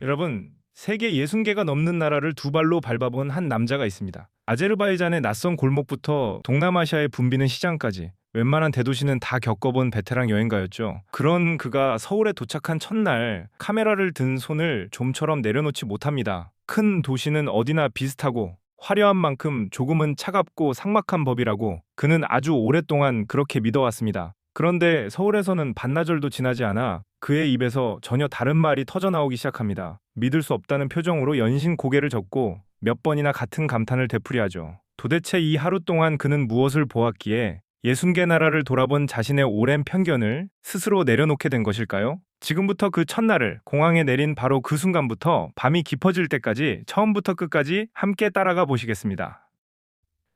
여러분, 세계 60개가 넘는 나라를 두 발로 밟아본 한 남자가 있습니다. 아제르바이잔의 낯선 골목부터 동남아시아의 붐비는 시장까지 웬만한 대도시는 다 겪어본 베테랑 여행가였죠. 그런 그가 서울에 도착한 첫날 카메라를 든 손을 좀처럼 내려놓지 못합니다. 큰 도시는 어디나 비슷하고 화려한 만큼 조금은 차갑고 삭막한 법이라고 그는 아주 오랫동안 그렇게 믿어왔습니다. 그런데 서울에서는 반나절도 지나지 않아 그의 입에서 전혀 다른 말이 터져나오기 시작합니다. 믿을 수 없다는 표정으로 연신 고개를 젓고 몇 번이나 같은 감탄을 되풀이하죠. 도대체 이 하루 동안 그는 무엇을 보았기에 60개 나라를 돌아본 자신의 오랜 편견을 스스로 내려놓게 된 것일까요? 지금부터 그 첫날을 공항에 내린 바로 그 순간부터 밤이 깊어질 때까지 처음부터 끝까지 함께 따라가 보시겠습니다.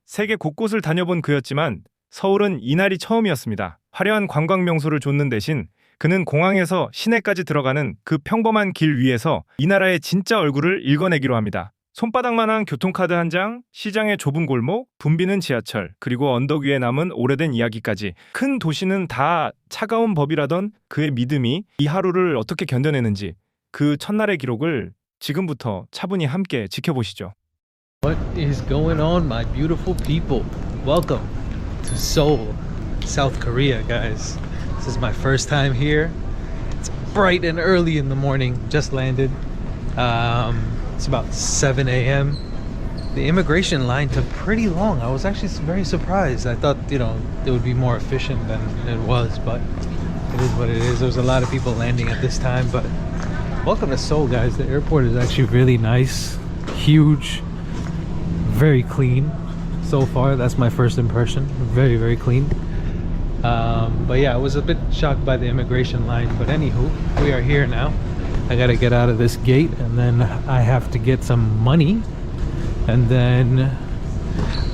세계 곳곳을 다녀본 그였지만 서울은 이날이 처음이었습니다. 화려한 관광 명소를 좇는 대신 그는 공항에서 시내까지 들어가는 그 평범한 길 위에서 이 나라의 진짜 얼굴을 읽어내기로 합니다. 손바닥만한 교통카드 한 장, 시장의 좁은 골목, 붐비는 지하철, 그리고 언덕 위에 남은 오래된 이야기까지 큰 도시는 다 차가운 법이라던 그의 믿음이 이 하루를 어떻게 견뎌내는지 그 첫날의 기록을 지금부터 차분히 함께 지켜보시죠. What is going on, my beautiful people? Welcome to Seoul, South Korea, guys. This is my first time here. It's bright and early in the morning. Just landed. It's about 7 a.m. The immigration line took pretty long. I was actually very surprised. I thought, it would be more efficient than it was, but it is what it is. There's a lot of people landing at this time, but welcome to Seoul, guys. The airport is actually really nice, huge, very clean. So far, that's my first impression. Very, very clean. But yeah, I was a bit shocked by the immigration line. But anywho, we are here now. I gotta get out of this gate, and then I have to get some money, and then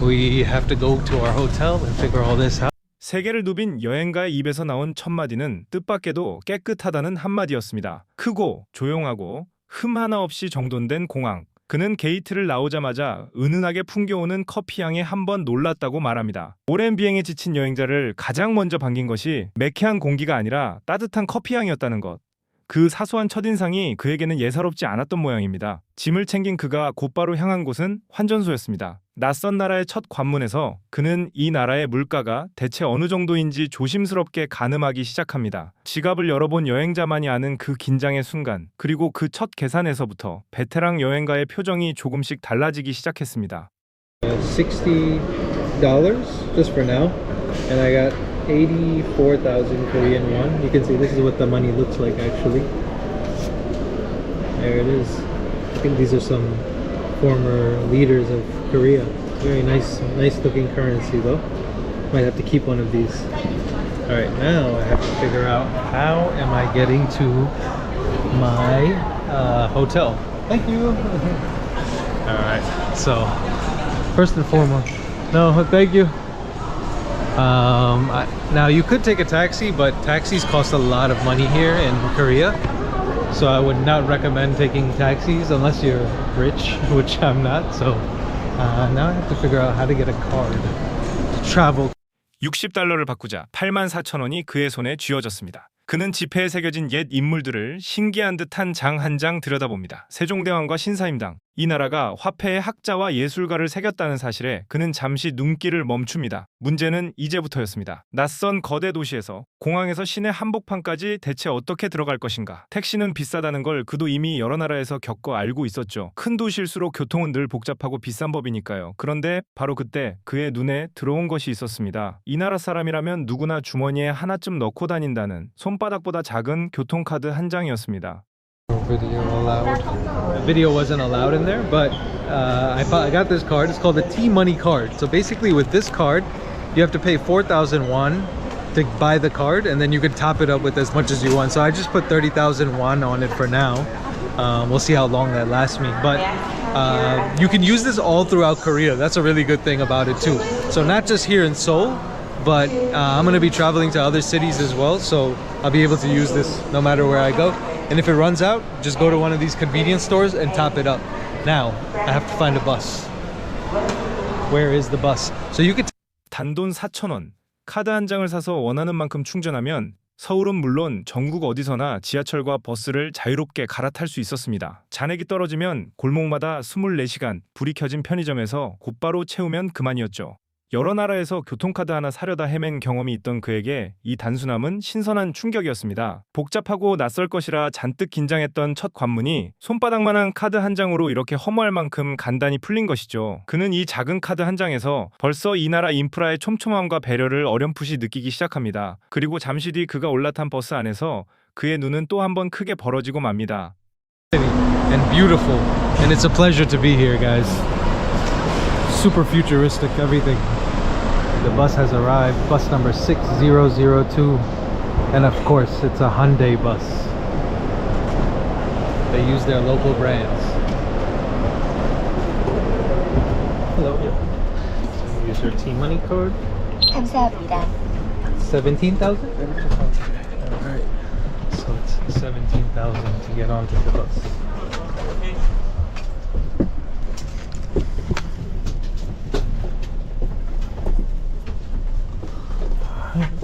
we have to go to our hotel and figure all this out. 세계를 누빈 여행가의 입에서 나온 첫 마디는 뜻밖에도 깨끗하다는 한마디였습니다. 크고 조용하고 흠 하나 없이 정돈된 공항. 그는 게이트를 나오자마자 은은하게 풍겨오는 커피향에 한번 놀랐다고 말합니다. 오랜 비행에 지친 여행자를 가장 먼저 반긴 것이 매캐한 공기가 아니라 따뜻한 커피향이었다는 것. 그 사소한 첫인상이 그에게는 예사롭지 않았던 모양입니다. 짐을 챙긴 그가 곧바로 향한 곳은 환전소였습니다. 낯선 나라의 첫 관문에서 그는 이 나라의 물가가 대체 어느 정도인지 조심스럽게 가늠하기 시작합니다. 지갑을 열어본 여행자만이 아는 그 긴장의 순간, 그리고 그 첫 계산에서부터 베테랑 여행가의 표정이 조금씩 달라지기 시작했습니다. $60 just for now, and I got 84,000 Korean won. You can see this is what the money looks like actually. There it is. I think these are some former leaders of Korea. Very nice looking currency though. Might have to keep one of these. Alright, now I have to figure out how am I getting to my hotel. Thank you. Alright, so first and foremost, no, thank you. Now you could take a taxi, but taxis cost a lot of money here in Korea, so I would not recommend taking taxis unless you're rich, which I'm not. So now I have to figure out how to get a card to travel. $60를 바꾸자 84,000원이 그의 손에 쥐어졌습니다. 그는 지폐에 새겨진 옛 인물들을 신기한 듯한 장 한 장 들여다봅니다. 세종대왕과 신사임당, 이 나라가 화폐에 학자와 예술가를 새겼다는 사실에 그는 잠시 눈길을 멈춥니다. 문제는 이제부터였습니다. 낯선 거대 도시에서 공항에서 시내 한복판까지 대체 어떻게 들어갈 것인가? 택시는 비싸다는 걸 그도 이미 여러 나라에서 겪어 알고 있었죠. 큰 도시일수록 교통은 늘 복잡하고 비싼 법이니까요. 그런데 바로 그때 그의 눈에 들어온 것이 있었습니다. 이 나라 사람이라면 누구나 주머니에 하나쯤 넣고 다닌다는 손바닥보다 작은 교통카드 한 장이었습니다. Video allowed. Video wasn't allowed in there, but I got this card. It's called the T-Money card. So basically with this card, you have to pay 4,000 won to buy the card, and then you can top it up with as much as you want. So I just put 30,000 won on it for now. We'll see how long that lasts me. But you can use this all throughout Korea. That's a really good thing about it too. So not just here in Seoul, but I'm going to be traveling to other cities as well. So I'll be able to use this no matter where I go. And if it runs out, just go to one of these convenience stores and top it up. Now, I have to find a bus. Where is the bus? So you could 단돈 4,000원. 카드 한 장을 사서 원하는 만큼 충전하면 서울은 물론 전국 어디서나 지하철과 버스를 자유롭게 갈아탈 수 있었습니다. 잔액이 떨어지면 골목마다 24시간 불이 켜진 편의점에서 곧바로 채우면 그만이었죠. 여러 나라에서 교통카드 하나 사려다 헤맨 경험이 있던 그에게 이 단순함은 신선한 충격이었습니다. 복잡하고 낯설 것이라 잔뜩 긴장했던 첫 관문이 손바닥만한 카드 한 장으로 이렇게 허무할 만큼 간단히 풀린 것이죠. 그는 이 작은 카드 한 장에서 벌써 이 나라 인프라의 촘촘함과 배려를 어렴풋이 느끼기 시작합니다. 그리고 잠시 뒤 그가 올라탄 버스 안에서 그의 눈은 또 한 번 크게 벌어지고 맙니다. And beautiful. And it's a pleasure to be here, guys. Super futuristic, everything. The bus has arrived, bus number 6002. And of course, it's a Hyundai bus. They use their local brands. Hello. Use your T-Money card. 감사합니다. 17,000? Alright. So it's 17,000 to get onto the bus.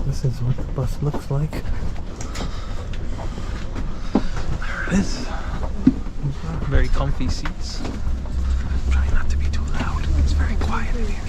This is what the bus looks like. There it is. Very comfy seats. Try not to be too loud. It's very quiet in here.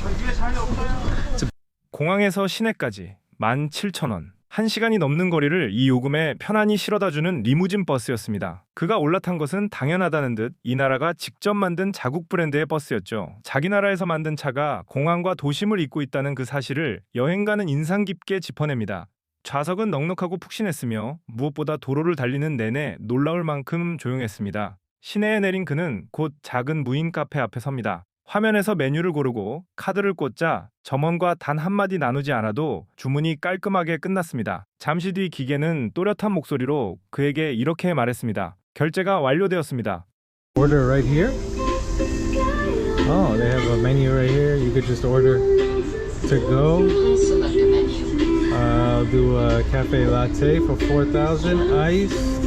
공항에서 시내까지 17,000원. 1시간이 넘는 거리를 이 요금에 편안히 실어다주는 리무진 버스였습니다. 그가 올라탄 것은 당연하다는 듯 이 나라가 직접 만든 자국 브랜드의 버스였죠. 자기 나라에서 만든 차가 공항과 도심을 잇고 있다는 그 사실을 여행가는 인상 깊게 짚어냅니다. 좌석은 넉넉하고 푹신했으며 무엇보다 도로를 달리는 내내 놀라울 만큼 조용했습니다. 시내에 내린 그는 곧 작은 무인 카페 앞에 섭니다. 화면에서 메뉴를 고르고 카드를 꽂자 점원과 단 한마디 나누지 않아도 주문이 깔끔하게 끝났습니다. 잠시 뒤 기계는 또렷한 목소리로 그에게 이렇게 말했습니다. 결제가 완료되었습니다. Order right here? Oh, they have a menu right here. You could just order to go. Please select a menu. I'll do a cafe latte for 4,000 iced.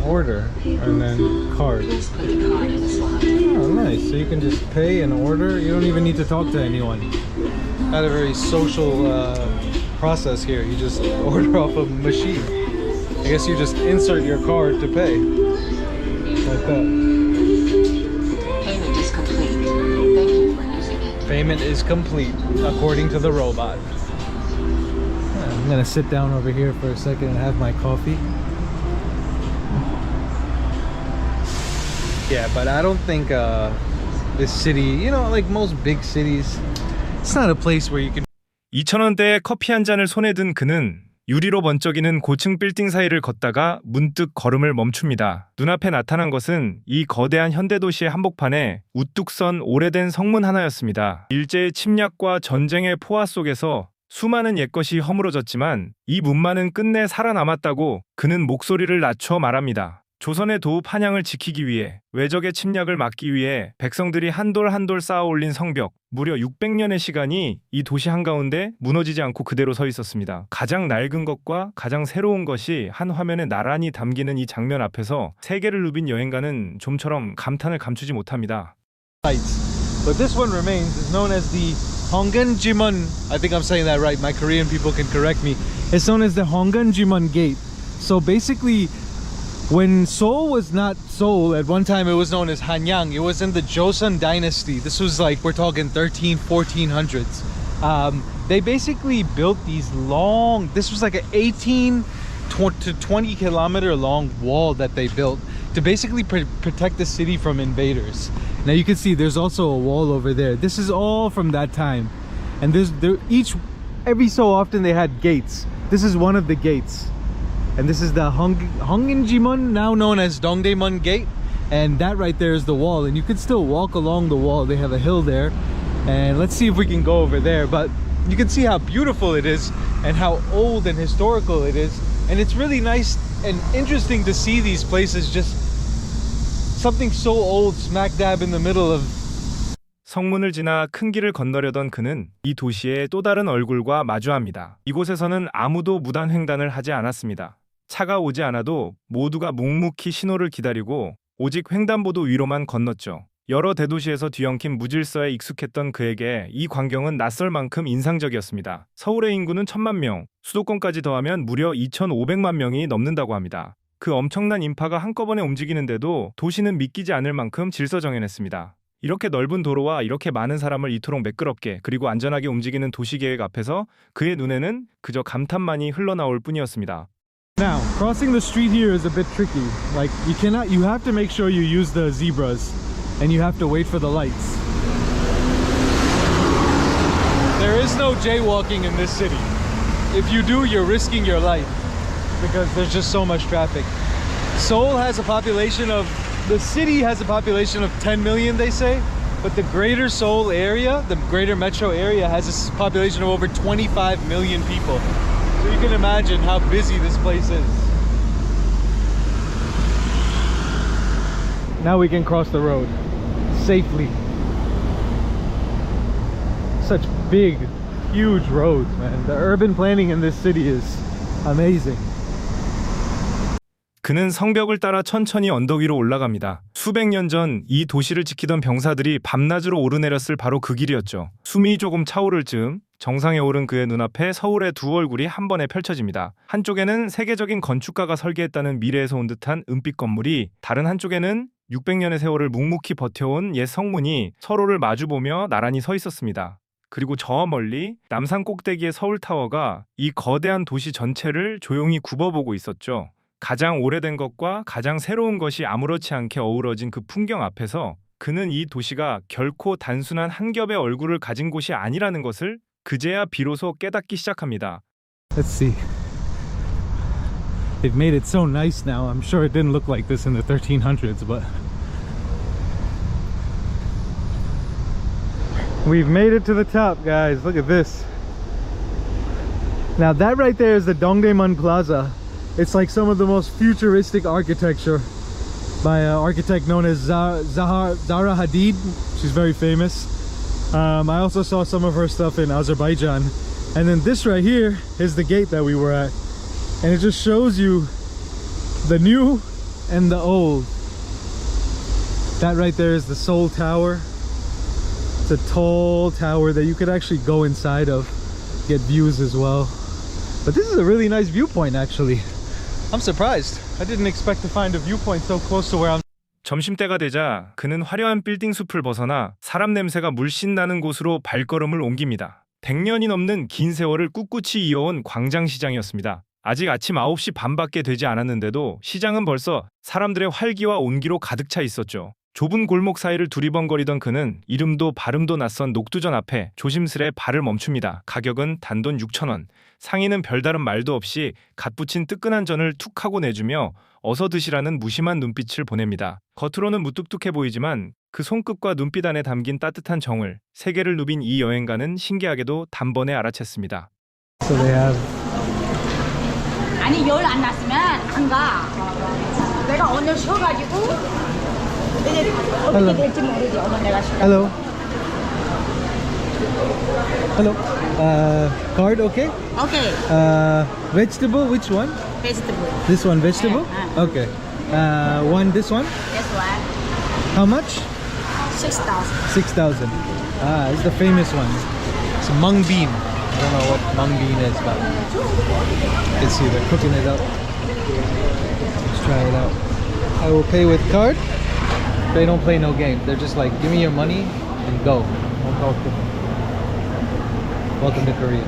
Order and then card. Please put the card in the slot. Oh, nice. So you can just pay and order. You don't even need to talk to anyone. Not a very social process here. You just order off a machine. I guess you just insert your card to pay. Like that. Payment is complete. Thank you for using it. Payment is complete, according to the robot. I'm gonna sit down over here for a second and have my coffee. Yeah, but I don't think this city, you know, like most big cities, it's not a place where you can 2,000원대의 커피 한 잔을 손에 든 그는 유리로 번쩍이는 고층 빌딩 사이를 걷다가 문득 걸음을 멈춥니다. 눈앞에 나타난 것은 이 거대한 현대도시의 한복판에 우뚝 선 오래된 성문 하나였습니다. 일제의 침략과 전쟁의 포화 속에서 수많은 옛것이 허물어졌지만 이 문만은 끝내 살아남았다고 그는 목소리를 낮춰 말합니다. 조선의 도읍 한양을 지키기 위해 외적의 침략을 막기 위해 백성들이 한돌 한돌 쌓아 올린 성벽, 무려 600년의 시간이 이 도시 한가운데 무너지지 않고 그대로 서 있었습니다. 가장 낡은 것과 가장 새로운 것이 한 화면에 나란히 담기는 이 장면 앞에서 세계를 누빈 여행가는 좀처럼 감탄을 감추지 못합니다. sites. But this one remains. It's known as the Honganjimun. I think I'm saying that right. My Korean people can correct me. It's known as the Honganjimun Gate. So basically, when Seoul was not Seoul, at one time it was known as Hanyang. It was in the Joseon dynasty. This was like, we're talking 1400s. They basically built these long, this was like an 18 to 20 kilometer long wall that they built to basically protect the city from invaders. Now you can see there's also a wall over there. This is all from that time. And every so often they had gates. This is one of the gates. And this is the Honganjimun, now known as Dongdaemun Gate. And that right there is the wall. And you can still walk along the wall. They have a hill there. And let's see if we can go over there. But you can see how beautiful it is and how old and historical it is. And it's really nice and interesting to see these places, just something so old smack dab in the middle of. 성문을 지나 큰 길을 건너려던 그는 이 도시의 또 다른 얼굴과 마주합니다. 이곳에서는 아무도 무단 횡단을 하지 않았습니다. 차가 오지 않아도 모두가 묵묵히 신호를 기다리고 오직 횡단보도 위로만 건넜죠. 여러 대도시에서 뒤엉킨 무질서에 익숙했던 그에게 이 광경은 낯설 만큼 인상적이었습니다. 서울의 인구는 1,000만 명, 수도권까지 더하면 무려 2,500만 명이 넘는다고 합니다. 그 엄청난 인파가 한꺼번에 움직이는데도 도시는 믿기지 않을 만큼 질서정연했습니다. 이렇게 넓은 도로와 이렇게 많은 사람을 이토록 매끄럽게 그리고 안전하게 움직이는 도시계획 앞에서 그의 눈에는 그저 감탄만이 흘러나올 뿐이었습니다. Now, crossing the street here is a bit tricky. Like, you have to make sure you use the zebras and you have to wait for the lights. There is no jaywalking in this city. If you do, you're risking your life because there's just so much traffic. Seoul has a population of, the city has a population of 10 million, they say, but the greater Seoul area, the greater metro area, has a population of over 25 million people. So you can imagine how busy this place is. Now we can cross the road safely. Such big, huge roads, man. The urban planning in this city is amazing. 그는 성벽을 따라 천천히 언덕 위로 올라갑니다. 수백 년 전 이 도시를 지키던 병사들이 밤낮으로 오르내렸을 바로 그 길이었죠. 숨이 조금 차오를 즈음 정상에 오른 그의 눈앞에 서울의 두 얼굴이 한 번에 펼쳐집니다. 한쪽에는 세계적인 건축가가 설계했다는 미래에서 온 듯한 은빛 건물이, 다른 한쪽에는 600년의 세월을 묵묵히 버텨온 옛 성문이 서로를 마주보며 나란히 서 있었습니다. 그리고 저 멀리 남산 꼭대기의 서울타워가 이 거대한 도시 전체를 조용히 굽어보고 있었죠. 가장 오래된 것과 가장 새로운 것이 아무렇지 않게 어우러진 그 풍경 앞에서 그는 이 도시가 결코 단순한 한 겹의 얼굴을 가진 곳이 아니라는 것을 그제야 비로소 깨닫기 시작합니다. Let's see. They've made it so nice now. I'm sure it didn't look like this in the 1300s, but we've made it to the top, guys. Look at this. Now that right there is the Dongdaemun Plaza. It's like some of the most futuristic architecture by an architect known as Zara Hadid. She's very famous. I also saw some of her stuff in Azerbaijan. And then this right here is the gate that we were at. And it just shows you the new and the old. That right there is the Seoul Tower. It's a tall tower that you could actually go inside of, get views as well. But this is a really nice viewpoint actually. I'm surprised. I didn't expect to find a viewpoint so close to where I'm. 점심때가 되자 그는 화려한 빌딩 숲을 벗어나 사람 냄새가 물씬 나는 곳으로 발걸음을 옮깁니다. 100년이 넘는 긴 세월을 꿋꿋이 이어온 광장시장이었습니다. 아직 아침 9시 반밖에 되지 않았는데도 시장은 벌써 사람들의 활기와 온기로 가득 차 있었죠. 좁은 골목 사이를 두리번거리던 그는 이름도 발음도 낯선 녹두전 앞에 조심스레 발을 멈춥니다. 가격은 단돈 6,000원. 상인은 별다른 말도 없이 갓 부친 뜨끈한 전을 툭 하고 내주며 어서 드시라는 무심한 눈빛을 보냅니다. 겉으로는 무뚝뚝해 보이지만 그 손끝과 눈빛 안에 담긴 따뜻한 정을, 세계를 누빈 이 여행가는 신기하게도 단번에 알아챘습니다. So they have. 아니 열 안 났으면 안 가. 내가 오늘 쉬어가지고 이제 어떻게 될지 모르지. 오늘 내가 쉬어. Hello. Hello. Card, okay? 오케이. Vegetable, which one? 베스트블. This one, vegetable? Yeah, Okay. One, this one? This one How much? 6,000. 6,000. Ah, it's the famous one. It's a mung bean. I don't know what mung bean is, but You can see they're cooking it up. Let's try it out. I will pay with card. They don't play no game. They're just like, give me your money and go. Don't talk to me. Welcome to Korea.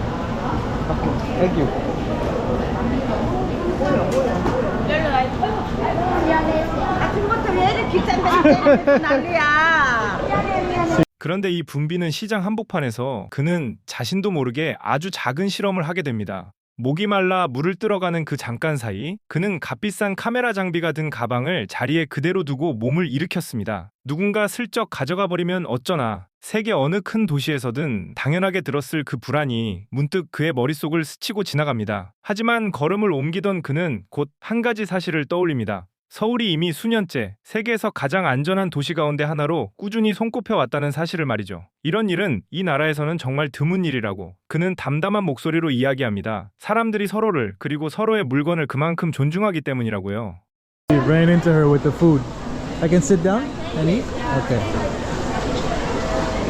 Thank you. 같은 것도 왜 이렇게 비싼데 난리야. 그런데 이 붐비는 시장 한복판에서 그는 자신도 모르게 아주 작은 실험을 하게 됩니다. 목이 말라 물을ตื้어가는 그 잠깐 사이 그는 값비싼 카메라 장비가 든 가방을 자리에 그대로 두고 몸을 일으켰습니다. 누군가 슬쩍 가져가 버리면 어쩌나. 세계 어느 큰 도시에서든 당연하게 들었을 그 불안이 문득 그의 머릿속을 스치고 지나갑니다. 하지만 걸음을 옮기던 그는 곧 한 가지 사실을 떠올립니다. 서울이 이미 수년째 세계에서 가장 안전한 도시 가운데 하나로 꾸준히 손꼽혀왔다는 사실을 말이죠. 이런 일은 이 나라에서는 정말 드문 일이라고 그는 담담한 목소리로 이야기합니다. 사람들이 서로를 그리고 서로의 물건을 그만큼 존중하기 때문이라고요. We ran into her with the food. I can sit down? and eat? Okay.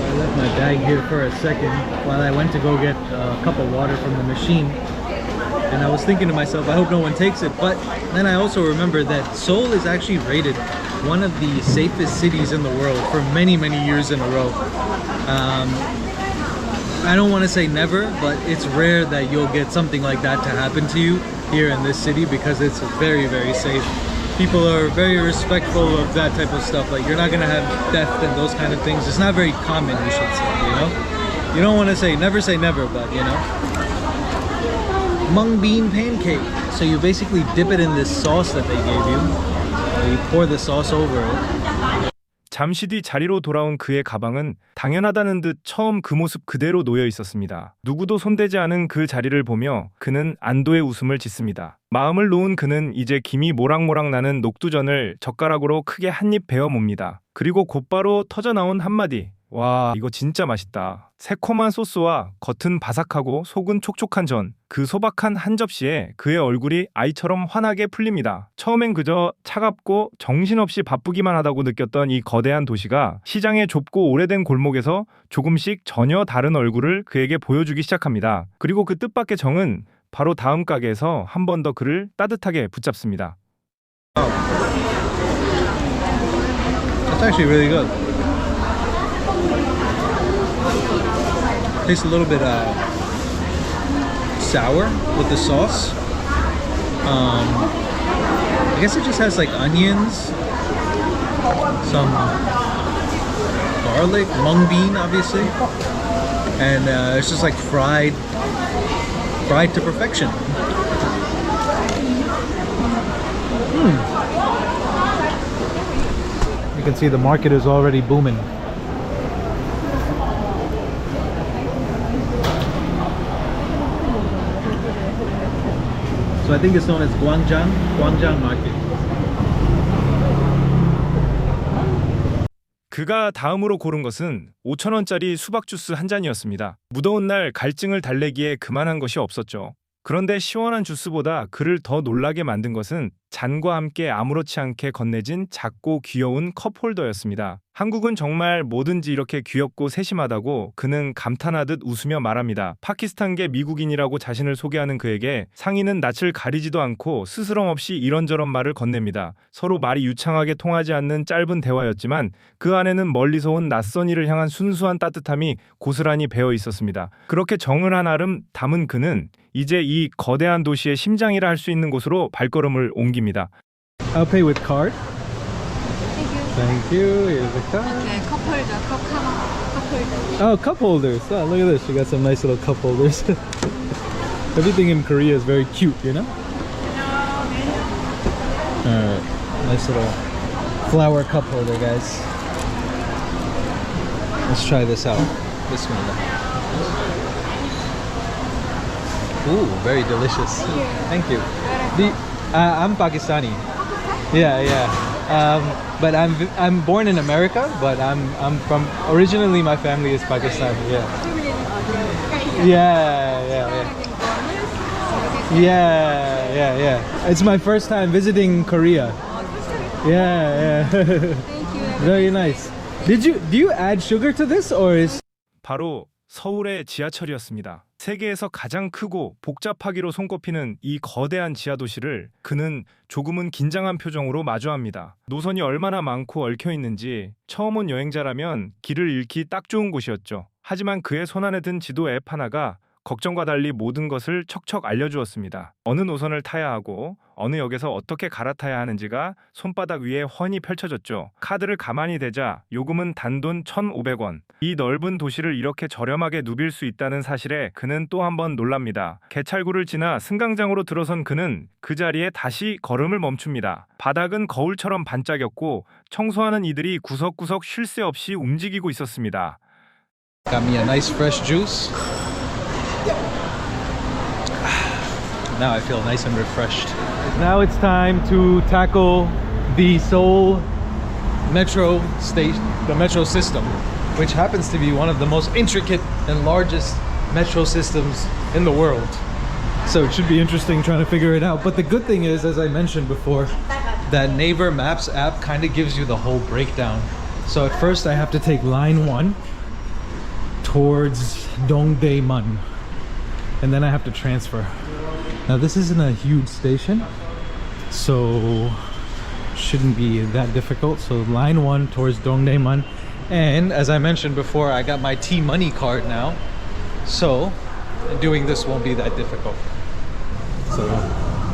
I left my bag here for a second while I went to go get a cup of water from the machine. And I was thinking to myself, I hope no one takes it. But then I also remember that Seoul is actually rated one of the safest cities in the world for many, many years in a row. I don't want to say never, but it's rare that you'll get something like that to happen to you here in this city because it's very, very safe. People are very respectful of that type of stuff. Like, you're not gonna have theft and those kind of things. It's not very common, you should say, you know? You don't want to say never, but you know? Mung bean pancake. So you basically dip it in this sauce that they gave you. You pour the sauce over it. 잠시 뒤 자리로 돌아온 그의 가방은 당연하다는 듯 처음 그 모습 그대로 놓여 있었습니다. 누구도 손대지 않은 그 자리를 보며 그는 안도의 웃음을 짓습니다. 마음을 놓은 그는 이제 김이 모락모락 나는 녹두전을 젓가락으로 크게 한 입 베어 봅니다. 그리고 곧바로 터져나온 한마디. 와, 이거 진짜 맛있다. 새콤한 소스와 겉은 바삭하고 속은 촉촉한 전, 그 소박한 한 접시에 그의 얼굴이 아이처럼 환하게 풀립니다. 처음엔 그저 차갑고 정신없이 바쁘기만 하다고 느꼈던 이 거대한 도시가 시장의 좁고 오래된 골목에서 조금씩 전혀 다른 얼굴을 그에게 보여주기 시작합니다. 그리고 그 뜻밖의 정은 바로 다음 가게에서 한 번 더 그를 따뜻하게 붙잡습니다. That's actually really good. Tastes a little bit sour with the sauce. I guess it just has like onions, some garlic, mung bean obviously, and it's just like fried to perfection. You can see the market is already booming. So I think it's known as Gwangjang Market. 그가 다음으로 고른 것은 5,000원짜리 수박 주스 한 잔이었습니다. 무더운 날 갈증을 달래기에 그만한 것이 없었죠. 그런데 시원한 주스보다 그를 더 놀라게 만든 것은 잔과 함께 아무렇지 않게 건네진 작고 귀여운 컵홀더였습니다. 한국은 정말 뭐든지 이렇게 귀엽고 세심하다고 그는 감탄하듯 웃으며 말합니다. 파키스탄계 미국인이라고 자신을 소개하는 그에게 상인은 낯을 가리지도 않고 스스럼 없이 이런저런 말을 건넵니다. 서로 말이 유창하게 통하지 않는 짧은 대화였지만 그 안에는 멀리서 온 낯선 이를 향한 순수한 따뜻함이 고스란히 배어 있었습니다. 그렇게 정을 한 알음 담은 그는 이제 이 거대한 도시의 심장이라 할 수 있는 곳으로 발걸음을 옮깁니다. I'll pay with card. Thank you. Here's the card. 네, 컵홀더, 컵홀더. Oh, cup holders. Oh, look at this. You got some nice little cup holders. Everything in Korea is very cute, you know? Alright. Nice little flower cup holder, guys. Let's try this out. Bismillah. Ooh, very delicious. Thank you. I'm Pakistani. Yeah. But I'm born in America, but I'm from originally my family is Pakistani. Yeah. It's my first time visiting Korea. Yeah. Thank you. Very nice. Do you add sugar to this or is 바로 서울의 지하철이었습니다. 세계에서 가장 크고 복잡하기로 손꼽히는 이 거대한 지하도시를 그는 조금은 긴장한 표정으로 마주합니다. 노선이 얼마나 많고 얽혀 있는지 처음 온 여행자라면 길을 잃기 딱 좋은 곳이었죠. 하지만 그의 손안에 든 지도 앱 하나가 걱정과 달리 모든 것을 척척 알려주었습니다. 어느 노선을 타야 하고 어느 역에서 어떻게 갈아타야 하는지가 손바닥 위에 훤히 펼쳐졌죠. 카드를 가만히 대자 요금은 단돈 1,500원. 이 넓은 도시를 이렇게 저렴하게 누빌 수 있다는 사실에 그는 또 한 번 놀랍니다. 개찰구를 지나 승강장으로 들어선 그는 그 자리에 다시 걸음을 멈춥니다. 바닥은 거울처럼 반짝였고 청소하는 이들이 구석구석 쉴 새 없이 움직이고 있었습니다. got me a nice fresh juice? Now I feel nice and refreshed. Now it's time to tackle the Seoul Metro station, the metro system, which happens to be one of the most intricate and largest metro systems in the world. So it should be interesting trying to figure it out. But the good thing is, as I mentioned before, that Naver Maps app kind of gives you the whole breakdown. So at first I have to take line 1 towards Dongdaemun, and then I have to transfer. Now this isn't a huge station, so shouldn't be that difficult. So line 1 towards Dongdaemun. And as I mentioned before, I got my T-Money card now, so doing this won't be that difficult. So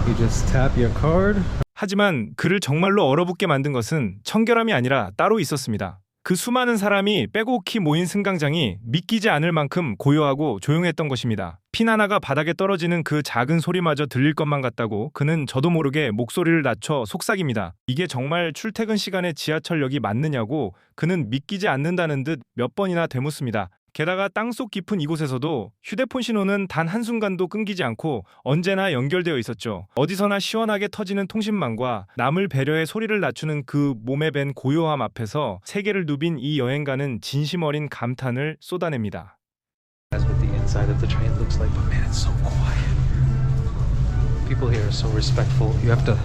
you just tap your card. 하지만 그를 정말로 얼어붙게 만든 것은 청결함이 아니라 따로 있었습니다. 그 수많은 사람이 빼곡히 모인 승강장이 믿기지 않을 만큼 고요하고 조용했던 것입니다. 핀 하나가 바닥에 떨어지는 그 작은 소리마저 들릴 것만 같다고 그는 저도 모르게 목소리를 낮춰 속삭입니다. 이게 정말 출퇴근 시간에 지하철역이 맞느냐고 그는 믿기지 않는다는 듯 몇 번이나 되묻습니다. 게다가 땅속 깊은 이곳에서도 휴대폰 신호는 단 한순간도 끊기지 않고 언제나 연결되어 있었죠. 어디서나 시원하게 터지는 통신망과 남을 배려해 소리를 낮추는 그 몸에 밴 고요함 앞에서 세계를 누빈 이 여행가는 진심 어린 감탄을 쏟아냅니다. That's what the inside of the train looks like, but man, it's so quiet. People here are so respectful. You have to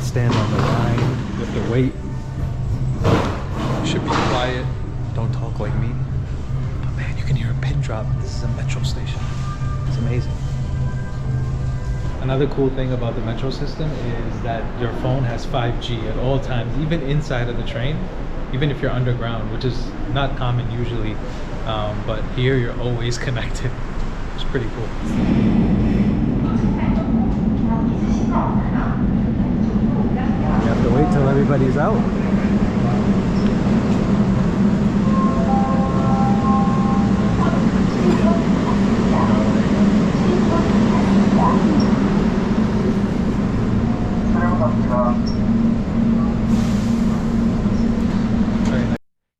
Stand on the line. You have to wait. You should be quiet. Don't talk like me. But man, you can hear a pin drop. This is a metro station. It's amazing. Another cool thing about the metro system is that your phone has 5G at all times, even inside of the train, even if you're underground, which is not common usually. But here you're always connected. It's pretty cool. You have to wait till everybody's out.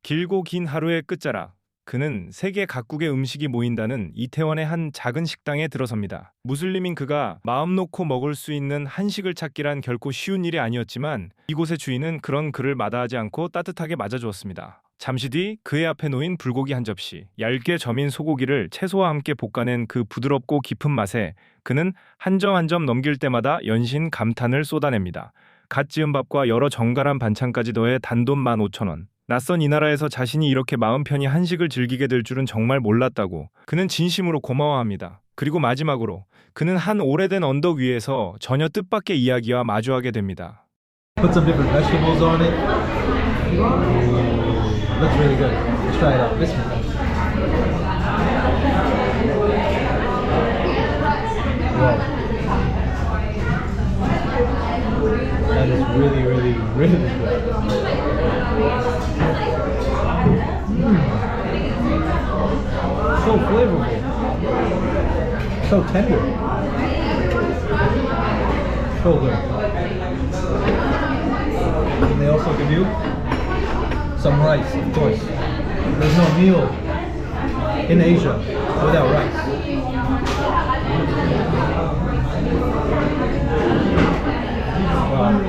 길고 긴 하루의 끝자락. 그는 세계 각국의 음식이 모인다는 이태원의 한 작은 식당에 들어섭니다. 무슬림인 그가 마음 놓고 먹을 수 있는 한식을 찾기란 결코 쉬운 일이 아니었지만 이곳의 주인은 그런 그를 마다하지 않고 따뜻하게 맞아주었습니다. 잠시 뒤 그의 앞에 놓인 불고기 한 접시, 얇게 저민 소고기를 채소와 함께 볶아낸 그 부드럽고 깊은 맛에 그는 한 점 한 점 넘길 때마다 연신 감탄을 쏟아냅니다. 갓 지은 밥과 여러 정갈한 반찬까지 더해 단돈 15,000원. 낯선 이 나라에서 자신이 이렇게 마음 편히 한식을 즐기게 될 줄은 정말 몰랐다고 그는 진심으로 고마워합니다. 그리고 마지막으로 그는 한 오래된 언덕 위에서 전혀 뜻밖의 이야기와 마주하게 됩니다. Put some different vegetables on it. Looks really good. Let's try it out. This one. Wow. That is really, really, really good. So flavorful. So tender. So good. And they also give you some rice, of course. There's no meal in Asia without rice. Wow.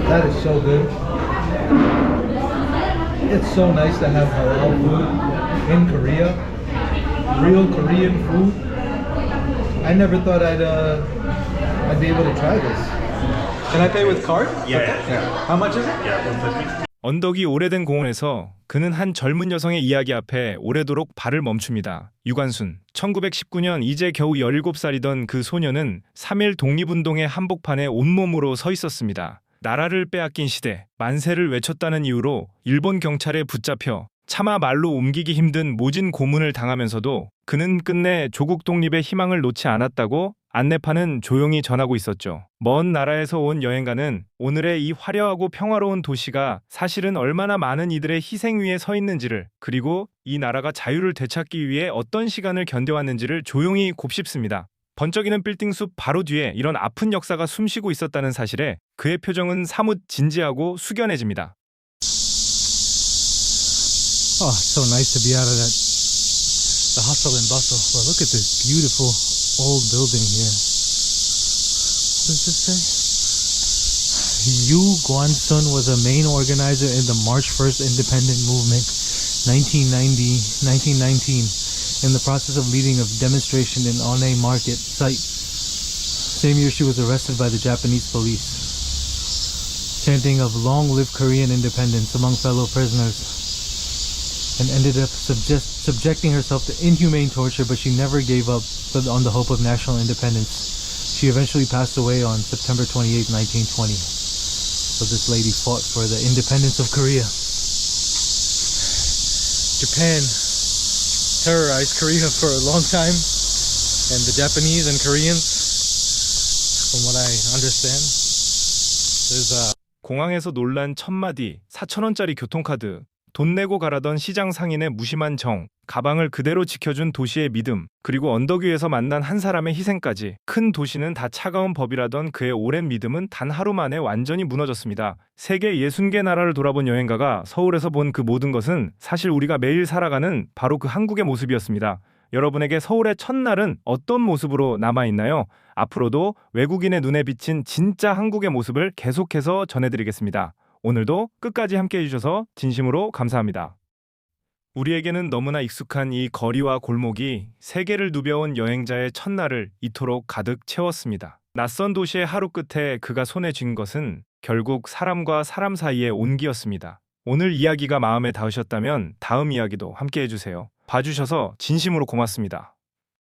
That is so good. It's so nice to have halal food in Korea. Real Korean food. I never thought I'd be able to try this. Can I pay with card? Yeah. How much is it? 언덕이 오래된 공원에서 그는 한 젊은 여성의 이야기 앞에 오래도록 발을 멈춥니다. 유관순. 1919년 이제 겨우 17살이던 그 소녀는 3.1 독립운동의 한복판에 온몸으로 서 있었습니다. 나라를 빼앗긴 시대, 만세를 외쳤다는 이유로 일본 경찰에 붙잡혀 차마 말로 옮기기 힘든 모진 고문을 당하면서도 그는 끝내 조국 독립의 희망을 놓지 않았다고 안내파는 조용히 전하고 있었죠. 먼 나라에서 온 여행가는 오늘의 이 화려하고 평화로운 도시가 사실은 얼마나 많은 이들의 희생 위에 서 있는지를, 그리고 이 나라가 자유를 되찾기 위해 어떤 시간을 견뎌왔는지를 조용히 곱씹습니다. 번쩍이는 빌딩 숲 바로 뒤에 이런 아픈 역사가 숨쉬고 있었다는 사실에 그의 표정은 사뭇 진지하고 숙연해집니다. Oh, it's so nice to be out of that, the hustle and bustle. Well, look at this beautiful old building here. What does this say? Yu Guansun was a main organizer in the March 1st Independent Movement, 1919, in the process of leading a demonstration in Onei Market site. Same year she was arrested by the Japanese police, chanting of long live Korean independence among fellow prisoners, and ended up subjecting herself to inhumane torture, but she never gave up on the hope of national independence. She eventually passed away on September 28, 1920. So this lady fought for the independence of Korea. Japan terrorized Korea for a long time, and the Japanese and Koreans, from what I understand, there's a 공항에서 놀란 천마디, 4,000원짜리 교통카드, 돈 내고 가라던 시장 상인의 무심한 정, 가방을 그대로 지켜준 도시의 믿음, 그리고 언덕 위에서 만난 한 사람의 희생까지 큰 도시는 다 차가운 법이라던 그의 오랜 믿음은 단 하루 만에 완전히 무너졌습니다. 세계 60개 나라를 돌아본 여행가가 서울에서 본 그 모든 것은 사실 우리가 매일 살아가는 바로 그 한국의 모습이었습니다. 여러분에게 서울의 첫날은 어떤 모습으로 남아있나요? 앞으로도 외국인의 눈에 비친 진짜 한국의 모습을 계속해서 전해드리겠습니다. 오늘도 끝까지 함께해 주셔서 진심으로 감사합니다. 우리에게는 너무나 익숙한 이 거리와 골목이 세계를 누벼온 여행자의 첫날을 이토록 가득 채웠습니다. 낯선 도시의 하루 끝에 그가 손에 쥔 것은 결국 사람과 사람 사이의 온기였습니다. 오늘 이야기가 마음에 닿으셨다면 다음 이야기도 함께해 주세요. 봐주셔서 진심으로 고맙습니다.